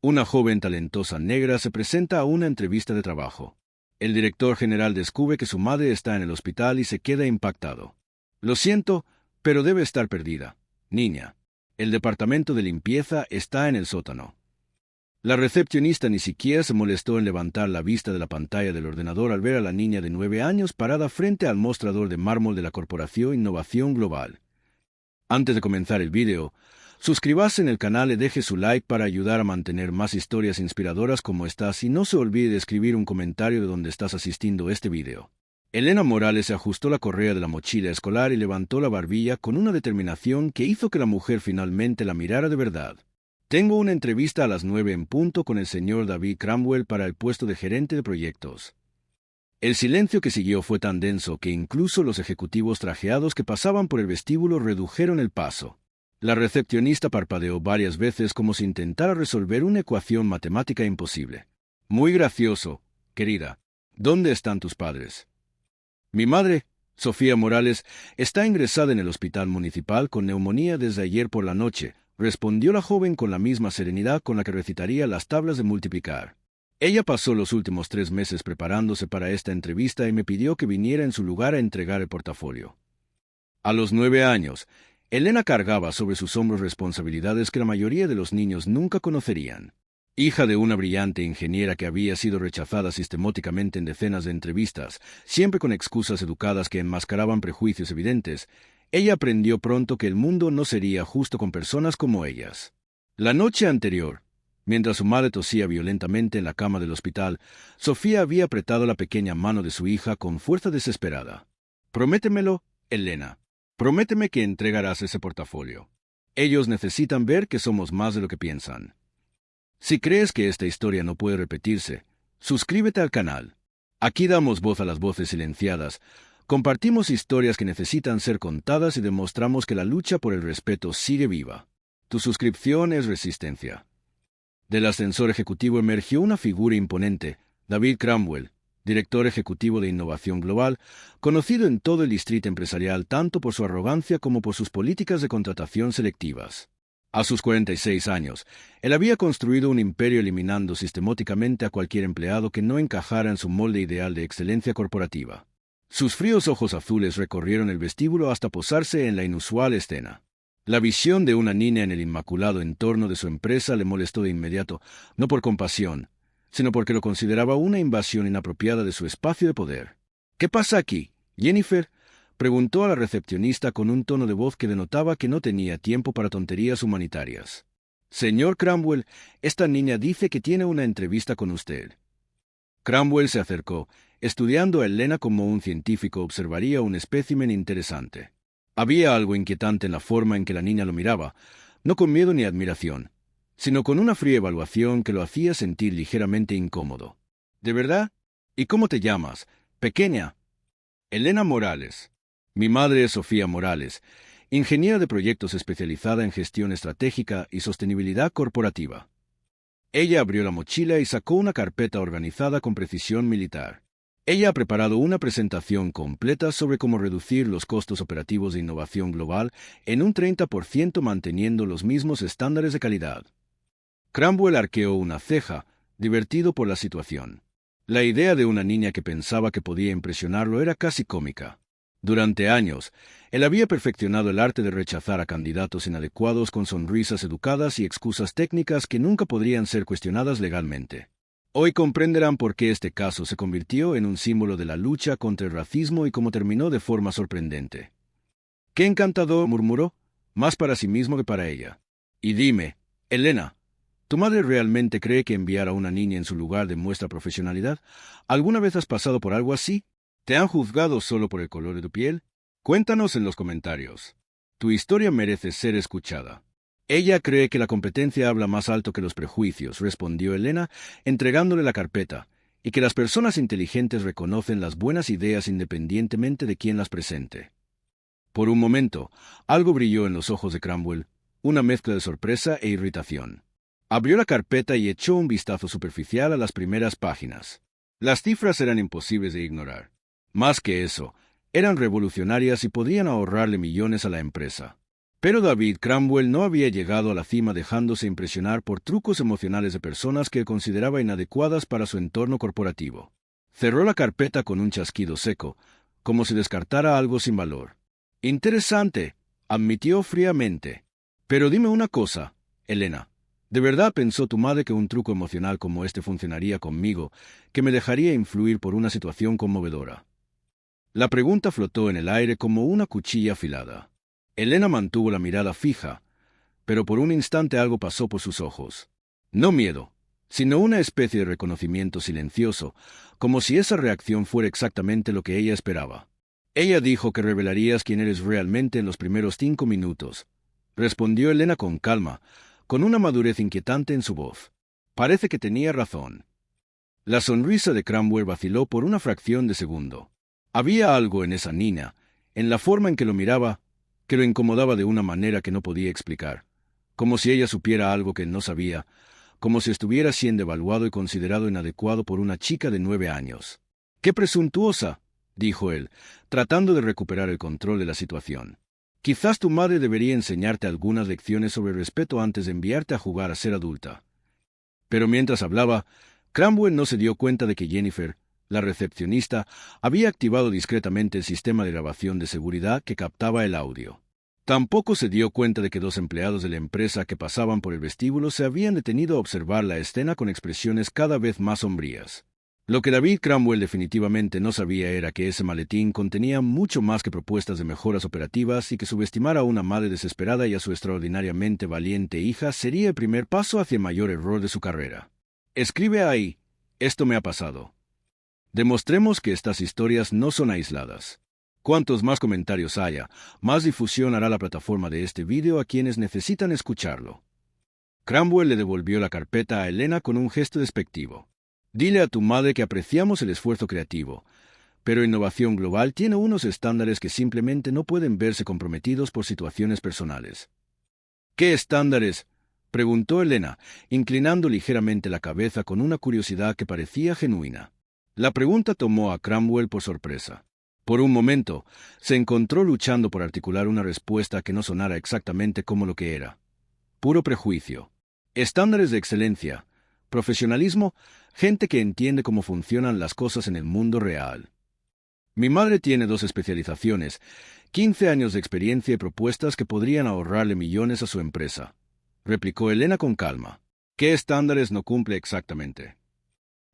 Una joven talentosa negra se presenta a una entrevista de trabajo. El director general descubre que su madre está en el hospital y se queda impactado. Lo siento, pero debe estar perdida. Niña. El departamento de limpieza está en el sótano. La recepcionista ni siquiera se molestó en levantar la vista de la pantalla del ordenador al ver a la niña de 9 años parada frente al mostrador de mármol de la Corporación Innovación Global. Antes de comenzar el vídeo, suscríbase en el canal y deje su like para ayudar a mantener más historias inspiradoras como estas y no se olvide de escribir un comentario de donde estás asistiendo a este vídeo. Elena Morales se ajustó la correa de la mochila escolar y levantó la barbilla con una determinación que hizo que la mujer finalmente la mirara de verdad. Tengo una entrevista a las 9 en punto con el señor David Cramwell para el puesto de gerente de proyectos. El silencio que siguió fue tan denso que incluso los ejecutivos trajeados que pasaban por el vestíbulo redujeron el paso. La recepcionista parpadeó varias veces como si intentara resolver una ecuación matemática imposible. Muy gracioso, querida. ¿Dónde están tus padres? Mi madre, Sofía Morales, está ingresada en el hospital municipal con neumonía desde ayer por la noche, respondió la joven con la misma serenidad con la que recitaría las tablas de multiplicar. Ella pasó los últimos 3 meses preparándose para esta entrevista y me pidió que viniera en su lugar a entregar el portafolio. A los 9 años, Elena cargaba sobre sus hombros responsabilidades que la mayoría de los niños nunca conocerían. Hija de una brillante ingeniera que había sido rechazada sistemáticamente en decenas de entrevistas, siempre con excusas educadas que enmascaraban prejuicios evidentes, ella aprendió pronto que el mundo no sería justo con personas como ellas. La noche anterior, mientras su madre tosía violentamente en la cama del hospital, Sofía había apretado la pequeña mano de su hija con fuerza desesperada. «Prométemelo, Elena. Prométeme que entregarás ese portafolio. Ellos necesitan ver que somos más de lo que piensan». Si crees que esta historia no puede repetirse, suscríbete al canal. Aquí damos voz a las voces silenciadas, compartimos historias que necesitan ser contadas y demostramos que la lucha por el respeto sigue viva. Tu suscripción es resistencia. Del ascensor ejecutivo emergió una figura imponente, David Cramwell, director ejecutivo de Innovación Global, conocido en todo el distrito empresarial tanto por su arrogancia como por sus políticas de contratación selectivas. A sus 46 años, él había construido un imperio eliminando sistemáticamente a cualquier empleado que no encajara en su molde ideal de excelencia corporativa. Sus fríos ojos azules recorrieron el vestíbulo hasta posarse en la inusual escena. La visión de una niña en el inmaculado entorno de su empresa le molestó de inmediato, no por compasión, sino porque lo consideraba una invasión inapropiada de su espacio de poder. «¿Qué pasa aquí, Jennifer?», preguntó a la recepcionista con un tono de voz que denotaba que no tenía tiempo para tonterías humanitarias. «Señor Cramwell, esta niña dice que tiene una entrevista con usted». Cramwell se acercó, estudiando a Elena como un científico observaría un espécimen interesante. Había algo inquietante en la forma en que la niña lo miraba, no con miedo ni admiración, sino con una fría evaluación que lo hacía sentir ligeramente incómodo. «¿De verdad? ¿Y cómo te llamas, pequeña?» «Elena Morales. Mi madre es Sofía Morales, ingeniera de proyectos especializada en gestión estratégica y sostenibilidad corporativa». Ella abrió la mochila y sacó una carpeta organizada con precisión militar. Ella ha preparado una presentación completa sobre cómo reducir los costos operativos de innovación global en un 30% manteniendo los mismos estándares de calidad. Cramwell arqueó una ceja, divertido por la situación. La idea de una niña que pensaba que podía impresionarlo era casi cómica. Durante años, él había perfeccionado el arte de rechazar a candidatos inadecuados con sonrisas educadas y excusas técnicas que nunca podrían ser cuestionadas legalmente. Hoy comprenderán por qué este caso se convirtió en un símbolo de la lucha contra el racismo y cómo terminó de forma sorprendente. «¡Qué encantador!», murmuró, más para sí mismo que para ella. «Y dime, Elena, ¿tu madre realmente cree que enviar a una niña en su lugar demuestra profesionalidad? ¿Alguna vez has pasado por algo así? ¿Te han juzgado solo por el color de tu piel? Cuéntanos en los comentarios. Tu historia merece ser escuchada». «Ella cree que la competencia habla más alto que los prejuicios», respondió Elena, entregándole la carpeta, «y que las personas inteligentes reconocen las buenas ideas independientemente de quién las presente». Por un momento, algo brilló en los ojos de Cramwell, una mezcla de sorpresa e irritación. Abrió la carpeta y echó un vistazo superficial a las primeras páginas. Las cifras eran imposibles de ignorar. Más que eso, eran revolucionarias y podían ahorrarle millones a la empresa. Pero David Cromwell no había llegado a la cima dejándose impresionar por trucos emocionales de personas que consideraba inadecuadas para su entorno corporativo. Cerró la carpeta con un chasquido seco, como si descartara algo sin valor. Interesante, admitió fríamente. Pero dime una cosa, Elena. ¿De verdad pensó tu madre que un truco emocional como este funcionaría conmigo, que me dejaría influir por una situación conmovedora? La pregunta flotó en el aire como una cuchilla afilada. Elena mantuvo la mirada fija, pero por un instante algo pasó por sus ojos. No miedo, sino una especie de reconocimiento silencioso, como si esa reacción fuera exactamente lo que ella esperaba. Ella dijo que revelarías quién eres realmente en los primeros 5 minutos, respondió Elena con calma, con una madurez inquietante en su voz. Parece que tenía razón. La sonrisa de Cromwell vaciló por una fracción de segundo. Había algo en esa niña, en la forma en que lo miraba, que lo incomodaba de una manera que no podía explicar, como si ella supiera algo que él no sabía, como si estuviera siendo evaluado y considerado inadecuado por una chica de 9 años. ¡Qué presuntuosa!, dijo él, tratando de recuperar el control de la situación. Quizás tu madre debería enseñarte algunas lecciones sobre respeto antes de enviarte a jugar a ser adulta. Pero mientras hablaba, Cromwell no se dio cuenta de que Jennifer, la recepcionista, había activado discretamente el sistema de grabación de seguridad que captaba el audio. Tampoco se dio cuenta de que 2 empleados de la empresa que pasaban por el vestíbulo se habían detenido a observar la escena con expresiones cada vez más sombrías. Lo que David Cromwell definitivamente no sabía era que ese maletín contenía mucho más que propuestas de mejoras operativas y que subestimar a una madre desesperada y a su extraordinariamente valiente hija sería el primer paso hacia el mayor error de su carrera. Escribe ahí, esto me ha pasado. Demostremos que estas historias no son aisladas. Cuantos más comentarios haya, más difusión hará la plataforma de este vídeo a quienes necesitan escucharlo. Cromwell le devolvió la carpeta a Elena con un gesto despectivo. Dile a tu madre que apreciamos el esfuerzo creativo, pero Innovación Global tiene unos estándares que simplemente no pueden verse comprometidos por situaciones personales. ¿Qué estándares?, preguntó Elena, inclinando ligeramente la cabeza con una curiosidad que parecía genuina. La pregunta tomó a Cromwell por sorpresa. Por un momento, se encontró luchando por articular una respuesta que no sonara exactamente como lo que era. Puro prejuicio. Estándares de excelencia, profesionalismo, gente que entiende cómo funcionan las cosas en el mundo real. Mi madre tiene 2 especializaciones, 15 años de experiencia y propuestas que podrían ahorrarle millones a su empresa, replicó Elena con calma. ¿Qué estándares no cumple exactamente?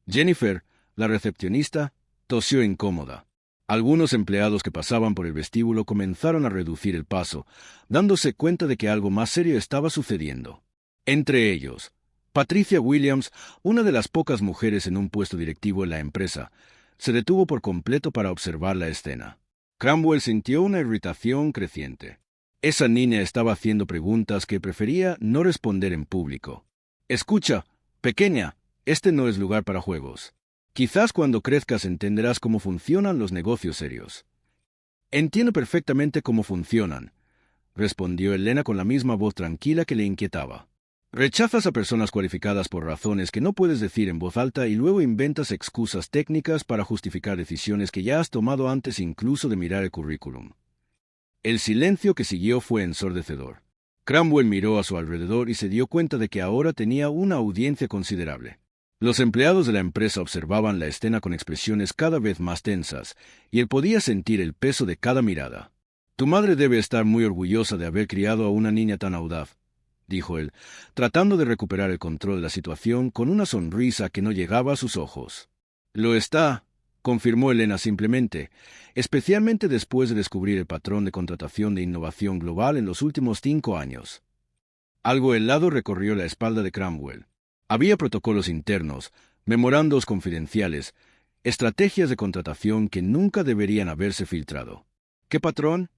Jennifer, la recepcionista, tosió incómoda. Algunos empleados que pasaban por el vestíbulo comenzaron a reducir el paso, dándose cuenta de que algo más serio estaba sucediendo. Entre ellos, Patricia Williams, una de las pocas mujeres en un puesto directivo en la empresa, se detuvo por completo para observar la escena. Cromwell sintió una irritación creciente. Esa niña estaba haciendo preguntas que prefería no responder en público. Escucha, pequeña, este no es lugar para juegos. Quizás cuando crezcas entenderás cómo funcionan los negocios serios. Entiendo perfectamente cómo funcionan, respondió Elena con la misma voz tranquila que le inquietaba. Rechazas a personas cualificadas por razones que no puedes decir en voz alta y luego inventas excusas técnicas para justificar decisiones que ya has tomado antes incluso de mirar el currículum. El silencio que siguió fue ensordecedor. Cromwell miró a su alrededor y se dio cuenta de que ahora tenía una audiencia considerable. Los empleados de la empresa observaban la escena con expresiones cada vez más tensas, y él podía sentir el peso de cada mirada. Tu madre debe estar muy orgullosa de haber criado a una niña tan audaz, dijo él, tratando de recuperar el control de la situación con una sonrisa que no llegaba a sus ojos. Lo está, confirmó Elena simplemente, especialmente después de descubrir el patrón de contratación de Innovación Global en los últimos 5 años. Algo helado recorrió la espalda de Cromwell. Había protocolos internos, memorandos confidenciales, estrategias de contratación que nunca deberían haberse filtrado. ¿Qué patrón?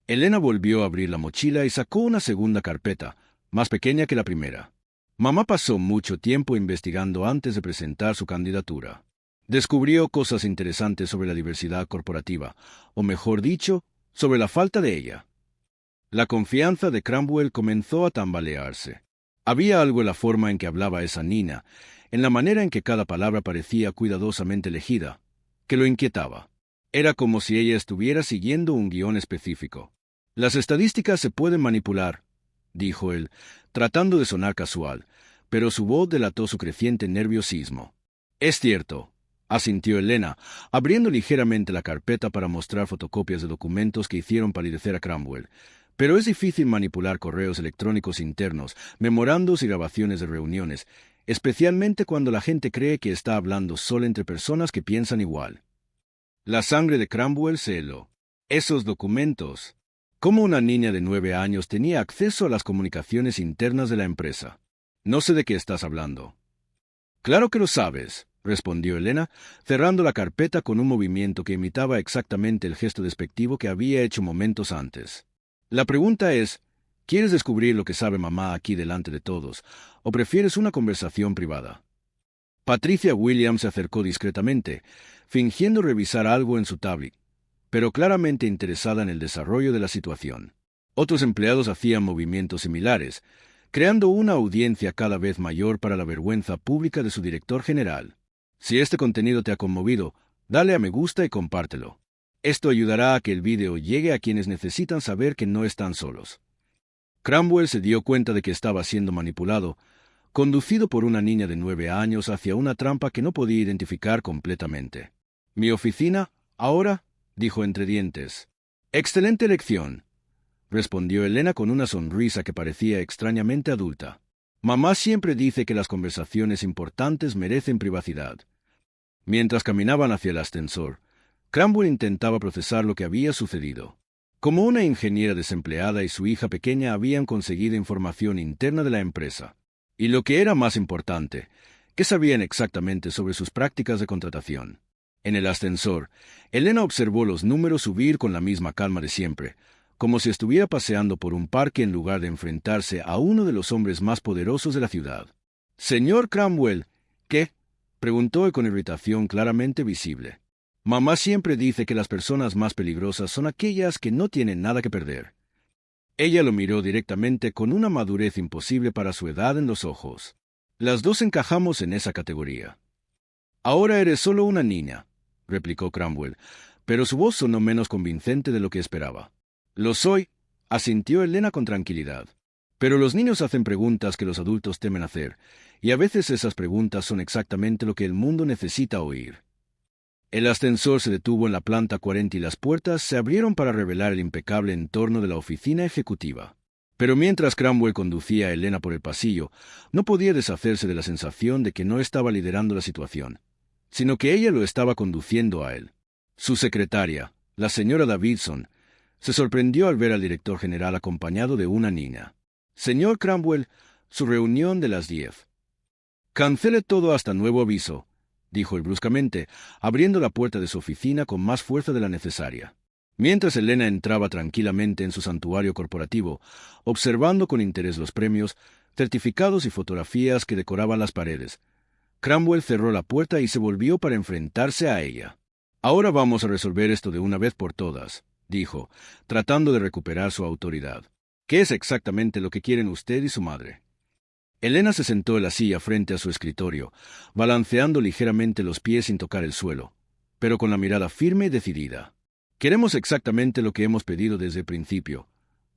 Elena volvió a abrir la mochila y sacó una segunda carpeta, más pequeña que la primera. Mamá pasó mucho tiempo investigando antes de presentar su candidatura. Descubrió cosas interesantes sobre la diversidad corporativa, o mejor dicho, sobre la falta de ella. La confianza de Cromwell comenzó a tambalearse. Había algo en la forma en que hablaba esa niña, en la manera en que cada palabra parecía cuidadosamente elegida, que lo inquietaba. Era como si ella estuviera siguiendo un guión específico. Las estadísticas se pueden manipular, dijo él, tratando de sonar casual, pero su voz delató su creciente nerviosismo. Es cierto, asintió Elena, abriendo ligeramente la carpeta para mostrar fotocopias de documentos que hicieron palidecer a Cromwell. Pero es difícil manipular correos electrónicos internos, memorandos y grabaciones de reuniones, especialmente cuando la gente cree que está hablando solo entre personas que piensan igual. La sangre de Cromwell se heló. Esos documentos. ¿Cómo una niña de 9 años tenía acceso a las comunicaciones internas de la empresa? No sé de qué estás hablando. Claro que lo sabes, respondió Elena, cerrando la carpeta con un movimiento que imitaba exactamente el gesto despectivo que había hecho momentos antes. La pregunta es, ¿quieres descubrir lo que sabe mamá aquí delante de todos, o prefieres una conversación privada? Patricia Williams se acercó discretamente, fingiendo revisar algo en su tablet, pero claramente interesada en el desarrollo de la situación. Otros empleados hacían movimientos similares, creando una audiencia cada vez mayor para la vergüenza pública de su director general. Si este contenido te ha conmovido, dale a me gusta y compártelo. Esto ayudará a que el vídeo llegue a quienes necesitan saber que no están solos. Cromwell se dio cuenta de que estaba siendo manipulado, conducido por una niña de 9 años hacia una trampa que no podía identificar completamente. «¿Mi oficina? ¿Ahora?», dijo entre dientes. «Excelente elección», respondió Elena con una sonrisa que parecía extrañamente adulta. «Mamá siempre dice que las conversaciones importantes merecen privacidad». Mientras caminaban hacia el ascensor, Cromwell intentaba procesar lo que había sucedido. Como una ingeniera desempleada y su hija pequeña habían conseguido información interna de la empresa. Y lo que era más importante, ¿qué sabían exactamente sobre sus prácticas de contratación? En el ascensor, Elena observó los números subir con la misma calma de siempre, como si estuviera paseando por un parque en lugar de enfrentarse a uno de los hombres más poderosos de la ciudad. «Señor Cromwell, ¿qué?», preguntó con irritación claramente visible. «Mamá siempre dice que las personas más peligrosas son aquellas que no tienen nada que perder». Ella lo miró directamente con una madurez imposible para su edad en los ojos. «Las dos encajamos en esa categoría». «Ahora eres solo una niña», replicó Cromwell, pero su voz sonó menos convincente de lo que esperaba. «Lo soy», asintió Elena con tranquilidad. «Pero los niños hacen preguntas que los adultos temen hacer, y a veces esas preguntas son exactamente lo que el mundo necesita oír». El ascensor se detuvo en la planta 40 y las puertas se abrieron para revelar el impecable entorno de la oficina ejecutiva. Pero mientras Cromwell conducía a Elena por el pasillo, no podía deshacerse de la sensación de que no estaba liderando la situación, sino que ella lo estaba conduciendo a él. Su secretaria, la señora Davidson, se sorprendió al ver al director general acompañado de una niña. «Señor Cromwell, su reunión de las 10. Cancele todo hasta nuevo aviso», dijo él bruscamente, abriendo la puerta de su oficina con más fuerza de la necesaria. Mientras Elena entraba tranquilamente en su santuario corporativo, observando con interés los premios, certificados y fotografías que decoraban las paredes, Cromwell cerró la puerta y se volvió para enfrentarse a ella. «Ahora vamos a resolver esto de una vez por todas», dijo, tratando de recuperar su autoridad. «¿Qué es exactamente lo que quieren usted y su madre?». Elena se sentó en la silla frente a su escritorio, balanceando ligeramente los pies sin tocar el suelo, pero con la mirada firme y decidida. «Queremos exactamente lo que hemos pedido desde el principio.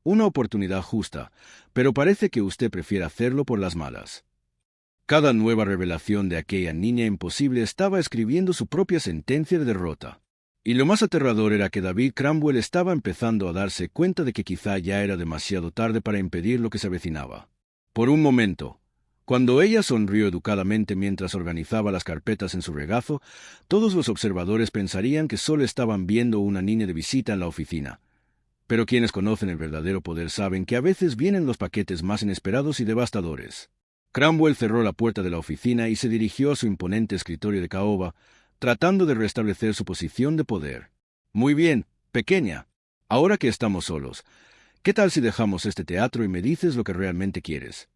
Una oportunidad justa, pero parece que usted prefiere hacerlo por las malas». Cada nueva revelación de aquella niña imposible estaba escribiendo su propia sentencia de derrota. Y lo más aterrador era que David Cromwell estaba empezando a darse cuenta de que quizá ya era demasiado tarde para impedir lo que se avecinaba. Por un momento, cuando ella sonrió educadamente mientras organizaba las carpetas en su regazo, todos los observadores pensarían que solo estaban viendo una niña de visita en la oficina. Pero quienes conocen el verdadero poder saben que a veces vienen los paquetes más inesperados y devastadores. Cromwell cerró la puerta de la oficina y se dirigió a su imponente escritorio de caoba, tratando de restablecer su posición de poder. «Muy bien, pequeña. Ahora que estamos solos, ¿qué tal si dejamos este teatro y me dices lo que realmente quieres?».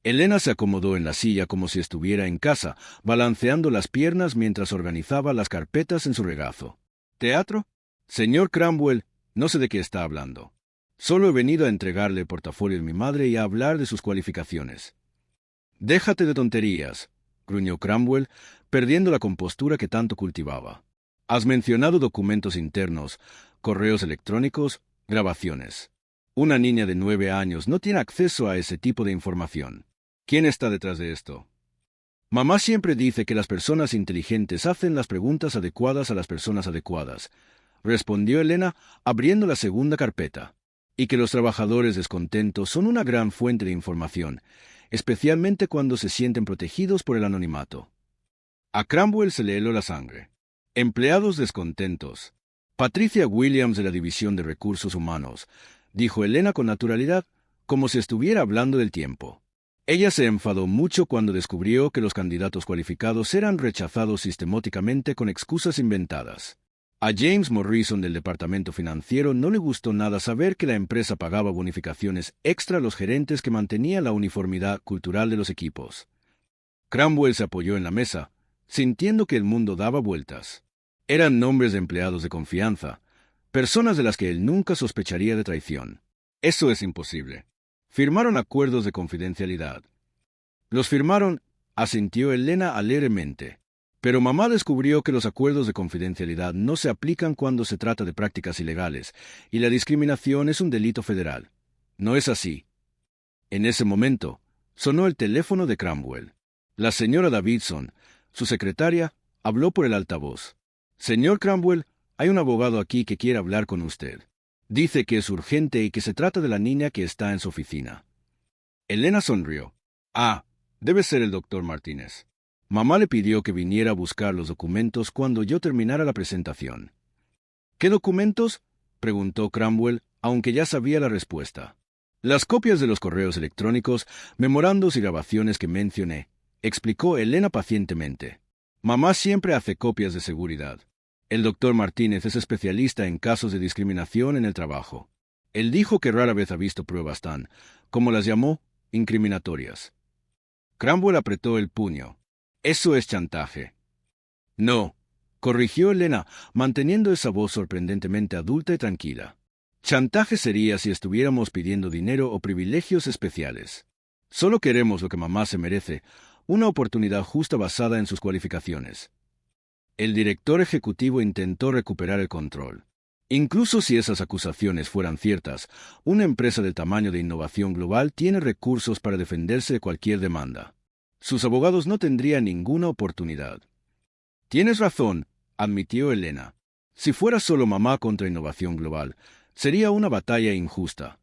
Elena se acomodó en la silla como si estuviera en casa, balanceando las piernas mientras organizaba las carpetas en su regazo. «¿Teatro? Señor Cromwell, no sé de qué está hablando. Solo he venido a entregarle el portafolio de mi madre y a hablar de sus cualificaciones». «Déjate de tonterías», gruñó Cromwell, perdiendo la compostura que tanto cultivaba. «Has mencionado documentos internos, correos electrónicos, Grabaciones. Una niña de 9 años no tiene acceso a ese tipo de información. ¿Quién está detrás de esto? Mamá siempre dice que las personas inteligentes hacen las preguntas adecuadas a las personas adecuadas, respondió Elena, abriendo la segunda carpeta, y que los trabajadores descontentos son una gran fuente de información, especialmente cuando se sienten protegidos por el anonimato. A Cromwell se le heló la sangre. Empleados descontentos. Patricia Williams de la División de Recursos Humanos, dijo Elena con naturalidad, como si estuviera hablando del tiempo. Ella se enfadó mucho cuando descubrió que los candidatos cualificados eran rechazados sistemáticamente con excusas inventadas. A James Morrison del Departamento Financiero no le gustó nada saber que la empresa pagaba bonificaciones extra a los gerentes que mantenían la uniformidad cultural de los equipos. Cromwell se apoyó en la mesa, sintiendo que el mundo daba vueltas. Eran nombres de empleados de confianza, personas de las que él nunca sospecharía de traición. Eso es imposible. Firmaron acuerdos de confidencialidad. Los firmaron, asintió Elena alegremente. Pero mamá descubrió que los acuerdos de confidencialidad no se aplican cuando se trata de prácticas ilegales, y la discriminación es un delito federal. No es así. En ese momento, sonó el teléfono de Cromwell. La señora Davidson, su secretaria, habló por el altavoz. Señor Cromwell, hay un abogado aquí que quiere hablar con usted. Dice que es urgente y que se trata de la niña que está en su oficina. Elena sonrió. Ah, debe ser el doctor Martínez. Mamá le pidió que viniera a buscar los documentos cuando yo terminara la presentación. ¿Qué documentos?, preguntó Cromwell, aunque ya sabía la respuesta. Las copias de los correos electrónicos, memorandos y grabaciones que mencioné, explicó Elena pacientemente. Mamá siempre hace copias de seguridad. El doctor Martínez es especialista en casos de discriminación en el trabajo. Él dijo que rara vez ha visto pruebas tan, como las llamó, incriminatorias. Cromwell apretó el puño. Eso es chantaje. No, corrigió Elena, manteniendo esa voz sorprendentemente adulta y tranquila. Chantaje sería si estuviéramos pidiendo dinero o privilegios especiales. Solo queremos lo que mamá se merece, una oportunidad justa basada en sus cualificaciones. El director ejecutivo intentó recuperar el control. Incluso si esas acusaciones fueran ciertas, una empresa del tamaño de Innovación Global tiene recursos para defenderse de cualquier demanda. Sus abogados no tendrían ninguna oportunidad. Tienes razón, admitió Elena. Si fuera solo mamá contra Innovación Global, sería una batalla injusta.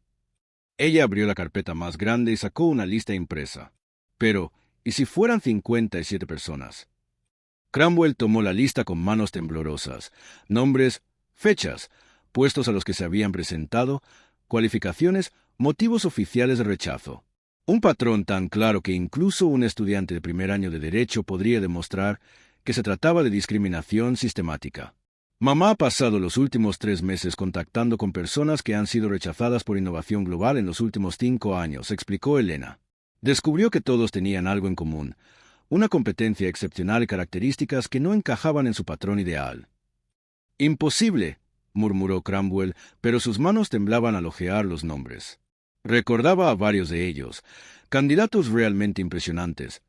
Ella abrió la carpeta más grande y sacó una lista impresa. Pero, ¿y si fueran 57 personas? Cromwell tomó la lista con manos temblorosas. Nombres, fechas, puestos a los que se habían presentado, cualificaciones, motivos oficiales de rechazo. Un patrón tan claro que incluso un estudiante de primer año de Derecho podría demostrar que se trataba de discriminación sistemática. Mamá ha pasado los últimos 3 meses contactando con personas que han sido rechazadas por Innovación Global en los últimos 5 años, explicó Elena. Descubrió que todos tenían algo en común, una competencia excepcional y características que no encajaban en su patrón ideal. Imposible, murmuró Cromwell, pero sus manos temblaban al hojear los nombres. Recordaba a varios de ellos, candidatos realmente impresionantes,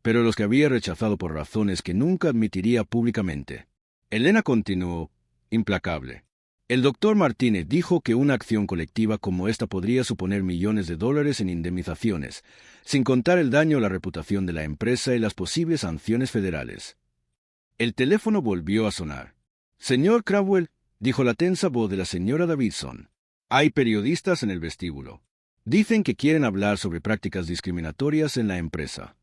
pero los que había rechazado por razones que nunca admitiría públicamente. Elena continuó, implacable. El doctor Martínez dijo que una acción colectiva como esta podría suponer millones de dólares en indemnizaciones, sin contar el daño a la reputación de la empresa y las posibles sanciones federales. El teléfono volvió a sonar. Señor Cromwell, dijo la tensa voz de la señora Davidson. Hay periodistas en el vestíbulo. Dicen que quieren hablar sobre prácticas discriminatorias en la empresa.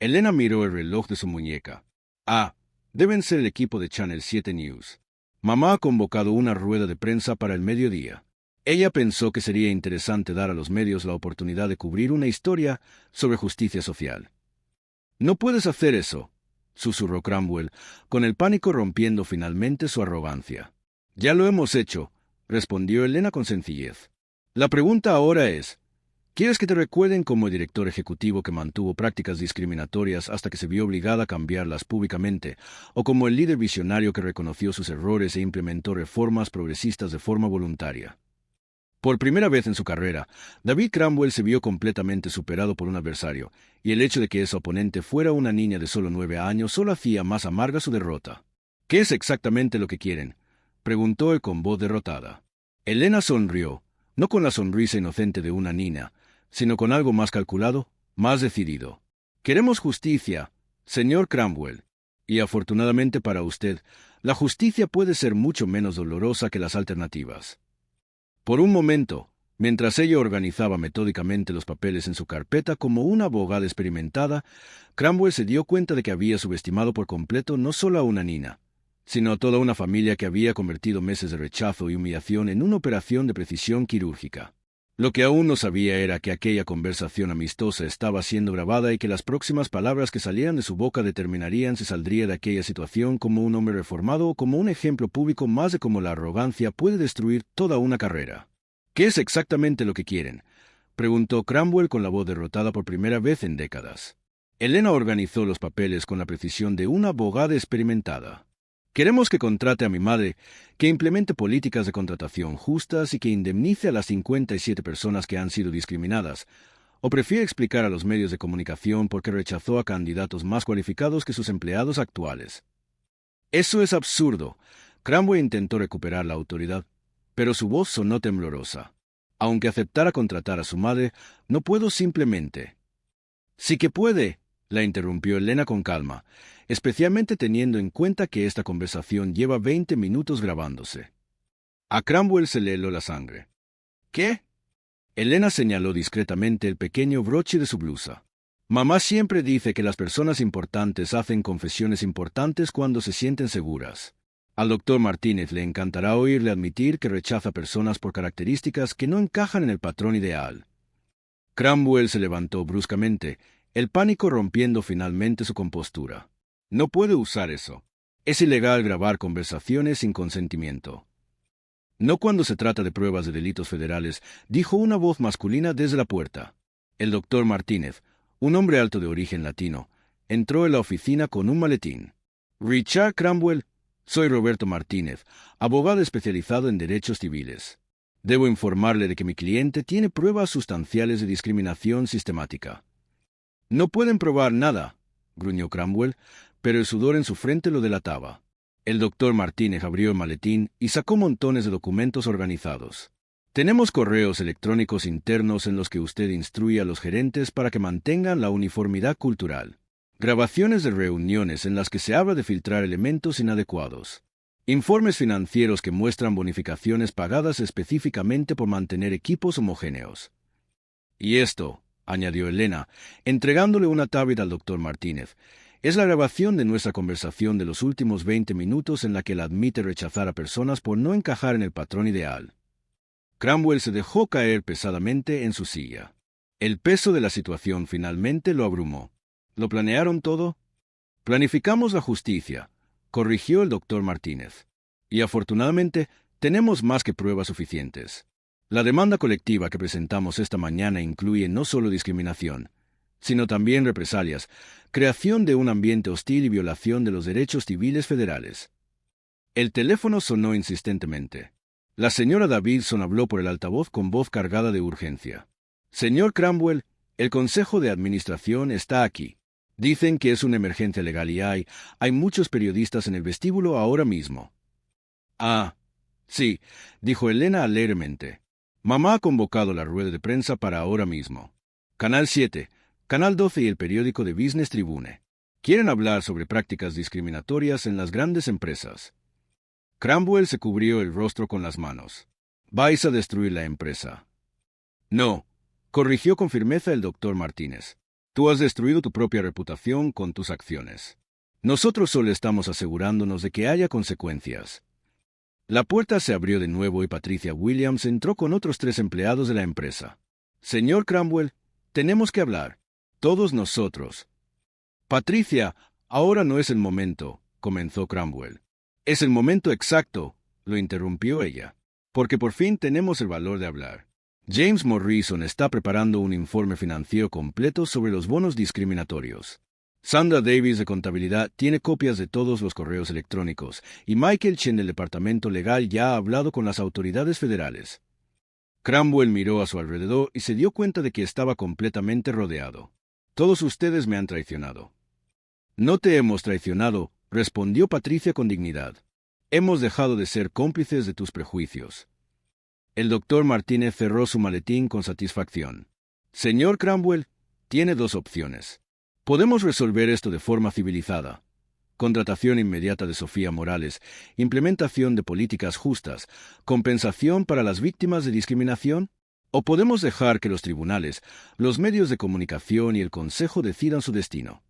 Elena miró el reloj de su muñeca. Ah, deben ser el equipo de Channel 7 News. Mamá ha convocado una rueda de prensa para el mediodía. Ella pensó que sería interesante dar a los medios la oportunidad de cubrir una historia sobre justicia social. No puedes hacer eso, susurró Cromwell, con el pánico rompiendo finalmente su arrogancia. Ya lo hemos hecho, respondió Elena con sencillez. La pregunta ahora es, ¿quieres que te recuerden como el director ejecutivo que mantuvo prácticas discriminatorias hasta que se vio obligada a cambiarlas públicamente, o como el líder visionario que reconoció sus errores e implementó reformas progresistas de forma voluntaria? Por primera vez en su carrera, David Cromwell se vio completamente superado por un adversario, y el hecho de que su oponente fuera una niña de solo 9 años solo hacía más amarga su derrota. ¿Qué es exactamente lo que quieren?, preguntó él con voz derrotada. Elena sonrió, no con la sonrisa inocente de una niña, sino con algo más calculado, más decidido. Queremos justicia, señor Cromwell. Y afortunadamente para usted, la justicia puede ser mucho menos dolorosa que las alternativas. Por un momento, mientras ella organizaba metódicamente los papeles en su carpeta como una abogada experimentada, Cromwell se dio cuenta de que había subestimado por completo no solo a una niña, sino a toda una familia que había convertido meses de rechazo y humillación en una operación de precisión quirúrgica. Lo que aún no sabía era que aquella conversación amistosa estaba siendo grabada y que las próximas palabras que salieran de su boca determinarían si saldría de aquella situación como un hombre reformado o como un ejemplo público más de cómo la arrogancia puede destruir toda una carrera. ¿Qué es exactamente lo que quieren?, preguntó Cromwell con la voz derrotada por primera vez en décadas. Elena organizó los papeles con la precisión de una abogada experimentada. Queremos que contrate a mi madre, que implemente políticas de contratación justas y que indemnice a las 57 personas que han sido discriminadas, o prefiere explicar a los medios de comunicación por qué rechazó a candidatos más cualificados que sus empleados actuales. Eso es absurdo. Cromwell intentó recuperar la autoridad, pero su voz sonó temblorosa. Aunque aceptara contratar a su madre, no puedo simplemente. Sí que puede, la interrumpió Elena con calma, especialmente teniendo en cuenta que esta conversación lleva 20 minutos grabándose. A Cromwell se le heló la sangre. ¿Qué? Elena señaló discretamente el pequeño broche de su blusa. Mamá siempre dice que las personas importantes hacen confesiones importantes cuando se sienten seguras. Al doctor Martínez le encantará oírle admitir que rechaza personas por características que no encajan en el patrón ideal. Cromwell se levantó bruscamente, el pánico rompiendo finalmente su compostura. No puede usar eso. Es ilegal grabar conversaciones sin consentimiento. No cuando se trata de pruebas de delitos federales, dijo una voz masculina desde la puerta. El doctor Martínez, un hombre alto de origen latino, entró en la oficina con un maletín. Richard Cromwell, soy Roberto Martínez, abogado especializado en derechos civiles. Debo informarle de que mi cliente tiene pruebas sustanciales de discriminación sistemática. No pueden probar nada, gruñó Cromwell, pero el sudor en su frente lo delataba. El doctor Martínez abrió el maletín y sacó montones de documentos organizados. Tenemos correos electrónicos internos en los que usted instruye a los gerentes para que mantengan la uniformidad cultural. Grabaciones de reuniones en las que se habla de filtrar elementos inadecuados. Informes financieros que muestran bonificaciones pagadas específicamente por mantener equipos homogéneos. Y esto, añadió Elena, entregándole una tableta al doctor Martínez, es la grabación de nuestra conversación de los últimos 20 minutos en la que él admite rechazar a personas por no encajar en el patrón ideal. Cromwell se dejó caer pesadamente en su silla. El peso de la situación finalmente lo abrumó. ¿Lo planearon todo? Planificamos la justicia, corrigió el doctor Martínez. Y afortunadamente, tenemos más que pruebas suficientes. La demanda colectiva que presentamos esta mañana incluye no solo discriminación, sino también represalias, creación de un ambiente hostil y violación de los derechos civiles federales. El teléfono sonó insistentemente. La señora Davidson habló por el altavoz con voz cargada de urgencia. Señor Cromwell, el Consejo de Administración está aquí. Dicen que es una emergencia legal y hay muchos periodistas en el vestíbulo ahora mismo. Ah, sí, dijo Elena alegremente. Mamá ha convocado la rueda de prensa para ahora mismo. Canal 7, Canal 12 y el periódico de Business Tribune. Quieren hablar sobre prácticas discriminatorias en las grandes empresas. Cromwell se cubrió el rostro con las manos. Vais a destruir la empresa. No, corrigió con firmeza el doctor Martínez. Tú has destruido tu propia reputación con tus acciones. Nosotros solo estamos asegurándonos de que haya consecuencias. La puerta se abrió de nuevo y Patricia Williams entró con otros 3 empleados de la empresa. Señor Cromwell, tenemos que hablar. Todos nosotros. Patricia, ahora no es el momento, comenzó Cromwell. Es el momento exacto, lo interrumpió ella, porque por fin tenemos el valor de hablar. James Morrison está preparando un informe financiero completo sobre los bonos discriminatorios. Sandra Davis de Contabilidad tiene copias de todos los correos electrónicos y Michael Chen del Departamento Legal ya ha hablado con las autoridades federales. Cromwell miró a su alrededor y se dio cuenta de que estaba completamente rodeado. Todos ustedes me han traicionado. No te hemos traicionado, respondió Patricia con dignidad. Hemos dejado de ser cómplices de tus prejuicios. El doctor Martínez cerró su maletín con satisfacción. Señor Cromwell, tiene dos opciones. Podemos resolver esto de forma civilizada. Contratación inmediata de Sofía Morales, implementación de políticas justas, compensación para las víctimas de discriminación. O podemos dejar que los tribunales, los medios de comunicación y el Consejo decidan su destino.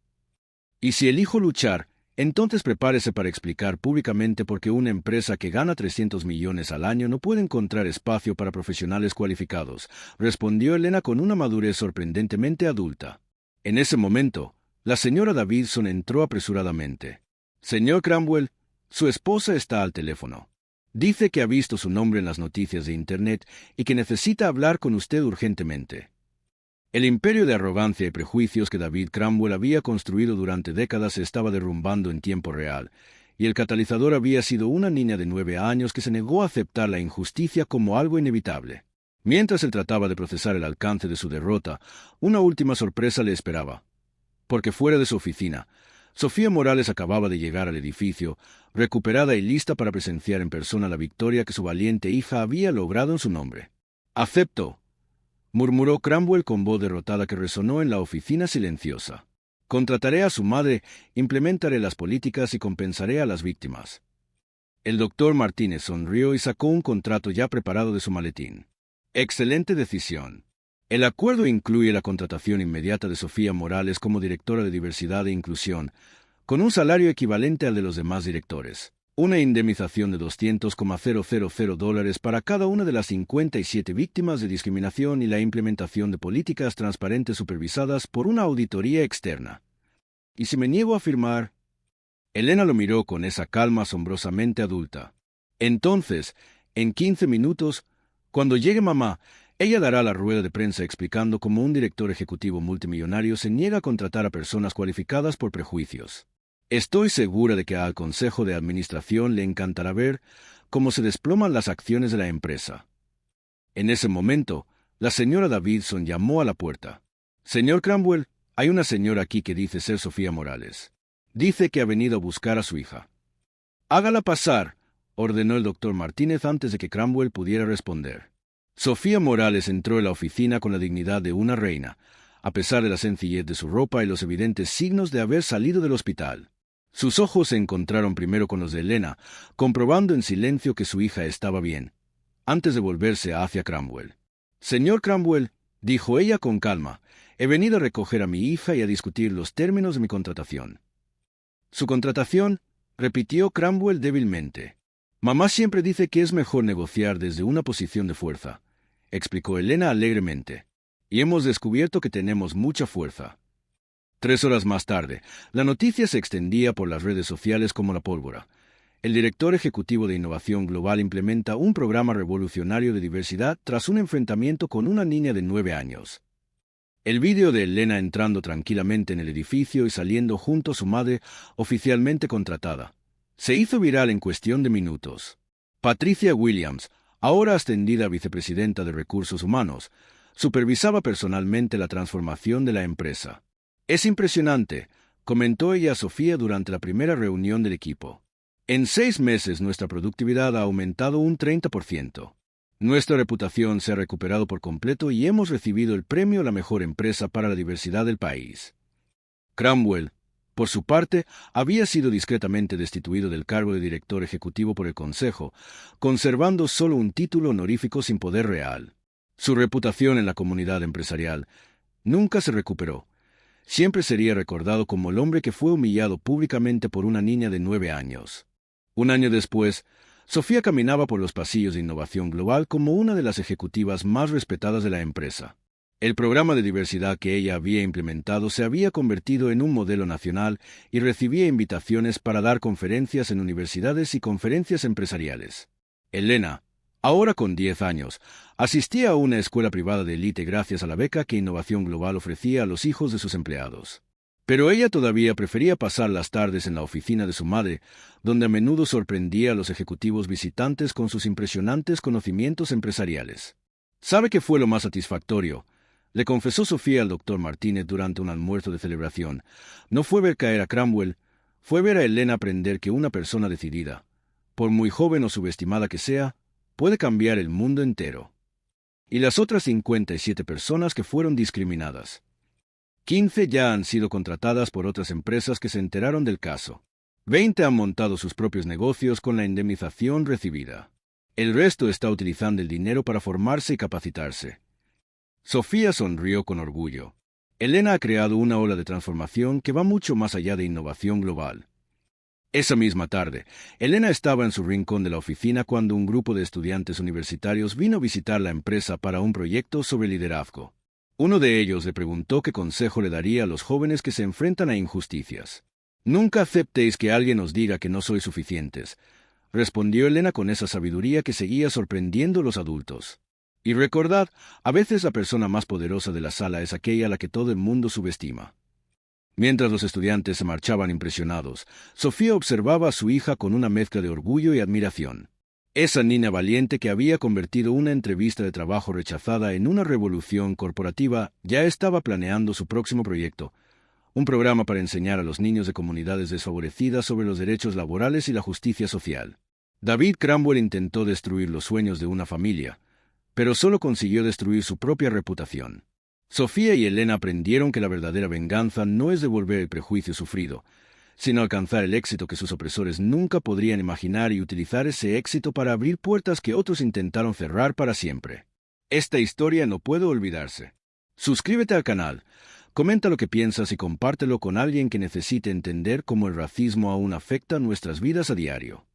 Y si elijo luchar, entonces prepárese para explicar públicamente por qué una empresa que gana 300 millones al año no puede encontrar espacio para profesionales cualificados, respondió Elena con una madurez sorprendentemente adulta. En ese momento, la señora Davidson entró apresuradamente. Señor Cromwell, su esposa está al teléfono. Dice que ha visto su nombre en las noticias de Internet y que necesita hablar con usted urgentemente. El imperio de arrogancia y prejuicios que David Cromwell había construido durante décadas se estaba derrumbando en tiempo real, y el catalizador había sido una niña de 9 años que se negó a aceptar la injusticia como algo inevitable. Mientras él trataba de procesar el alcance de su derrota, una última sorpresa le esperaba. Porque fuera de su oficina, Sofía Morales acababa de llegar al edificio, recuperada y lista para presenciar en persona la victoria que su valiente hija había logrado en su nombre. «Acepto», murmuró Cromwell con voz derrotada que resonó en la oficina silenciosa. «Contrataré a su madre, implementaré las políticas y compensaré a las víctimas». El doctor Martínez sonrió y sacó un contrato ya preparado de su maletín. «Excelente decisión. El acuerdo incluye la contratación inmediata de Sofía Morales como directora de Diversidad e Inclusión, con un salario equivalente al de los demás directores, una indemnización de $200,000 para cada una de las 57 víctimas de discriminación y la implementación de políticas transparentes supervisadas por una auditoría externa. ¿Y si me niego a firmar? Elena lo miró con esa calma asombrosamente adulta. Entonces, en 15 minutos, cuando llegue mamá, ella dará la rueda de prensa explicando cómo un director ejecutivo multimillonario se niega a contratar a personas cualificadas por prejuicios. Estoy segura de que al Consejo de Administración le encantará ver cómo se desploman las acciones de la empresa. En ese momento, la señora Davidson llamó a la puerta. «Señor Cromwell, hay una señora aquí que dice ser Sofía Morales. Dice que ha venido a buscar a su hija». «Hágala pasar», ordenó el doctor Martínez antes de que Cromwell pudiera responder. Sofía Morales entró en la oficina con la dignidad de una reina, a pesar de la sencillez de su ropa y los evidentes signos de haber salido del hospital. Sus ojos se encontraron primero con los de Elena, comprobando en silencio que su hija estaba bien, antes de volverse hacia Cromwell. «Señor Cromwell», dijo ella con calma, «he venido a recoger a mi hija y a discutir los términos de mi contratación». «¿Su contratación?», repitió Cromwell débilmente. «Mamá siempre dice que es mejor negociar desde una posición de fuerza», explicó Elena alegremente. «Y hemos descubierto que tenemos mucha fuerza». 3 horas más tarde, la noticia se extendía por las redes sociales como la pólvora. El director ejecutivo de Innovación Global implementa un programa revolucionario de diversidad tras un enfrentamiento con una niña de 9 años. El vídeo de Elena entrando tranquilamente en el edificio y saliendo junto a su madre, oficialmente contratada, se hizo viral en cuestión de minutos. Patricia Williams, ahora ascendida a vicepresidenta de Recursos Humanos, supervisaba personalmente la transformación de la empresa. «Es impresionante», comentó ella a Sofía durante la primera reunión del equipo. «En 6 meses nuestra productividad ha aumentado un 30%. Nuestra reputación se ha recuperado por completo y hemos recibido el premio a la mejor empresa para la diversidad del país». Cromwell, por su parte, había sido discretamente destituido del cargo de director ejecutivo por el Consejo, conservando solo un título honorífico sin poder real. Su reputación en la comunidad empresarial nunca se recuperó. Siempre sería recordado como el hombre que fue humillado públicamente por una niña de 9 años. Un año después, Sofía caminaba por los pasillos de Innovación Global como una de las ejecutivas más respetadas de la empresa. El programa de diversidad que ella había implementado se había convertido en un modelo nacional y recibía invitaciones para dar conferencias en universidades y conferencias empresariales. Elena, ahora con 10 años, asistía a una escuela privada de élite gracias a la beca que Innovación Global ofrecía a los hijos de sus empleados. Pero ella todavía prefería pasar las tardes en la oficina de su madre, donde a menudo sorprendía a los ejecutivos visitantes con sus impresionantes conocimientos empresariales. ¿Sabe qué fue lo más satisfactorio?, le confesó Sofía al doctor Martínez durante un almuerzo de celebración. No fue ver caer a Cromwell, fue ver a Elena aprender que una persona decidida, por muy joven o subestimada que sea, puede cambiar el mundo entero. Y las otras 57 personas que fueron discriminadas. 15 ya han sido contratadas por otras empresas que se enteraron del caso. 20 han montado sus propios negocios con la indemnización recibida. El resto está utilizando el dinero para formarse y capacitarse. Sofía sonrió con orgullo. Elena ha creado una ola de transformación que va mucho más allá de innovación global. Esa misma tarde, Elena estaba en su rincón de la oficina cuando un grupo de estudiantes universitarios vino a visitar la empresa para un proyecto sobre liderazgo. Uno de ellos le preguntó qué consejo le daría a los jóvenes que se enfrentan a injusticias. «Nunca aceptéis que alguien os diga que no sois suficientes», respondió Elena con esa sabiduría que seguía sorprendiendo a los adultos. Y recordad, a veces la persona más poderosa de la sala es aquella a la que todo el mundo subestima. Mientras los estudiantes se marchaban impresionados, Sofía observaba a su hija con una mezcla de orgullo y admiración. Esa niña valiente que había convertido una entrevista de trabajo rechazada en una revolución corporativa ya estaba planeando su próximo proyecto, un programa para enseñar a los niños de comunidades desfavorecidas sobre los derechos laborales y la justicia social. David Cromwell intentó destruir los sueños de una familia, pero solo consiguió destruir su propia reputación. Sofía y Elena aprendieron que la verdadera venganza no es devolver el prejuicio sufrido, sino alcanzar el éxito que sus opresores nunca podrían imaginar y utilizar ese éxito para abrir puertas que otros intentaron cerrar para siempre. Esta historia no puede olvidarse. Suscríbete al canal, comenta lo que piensas y compártelo con alguien que necesite entender cómo el racismo aún afecta nuestras vidas a diario.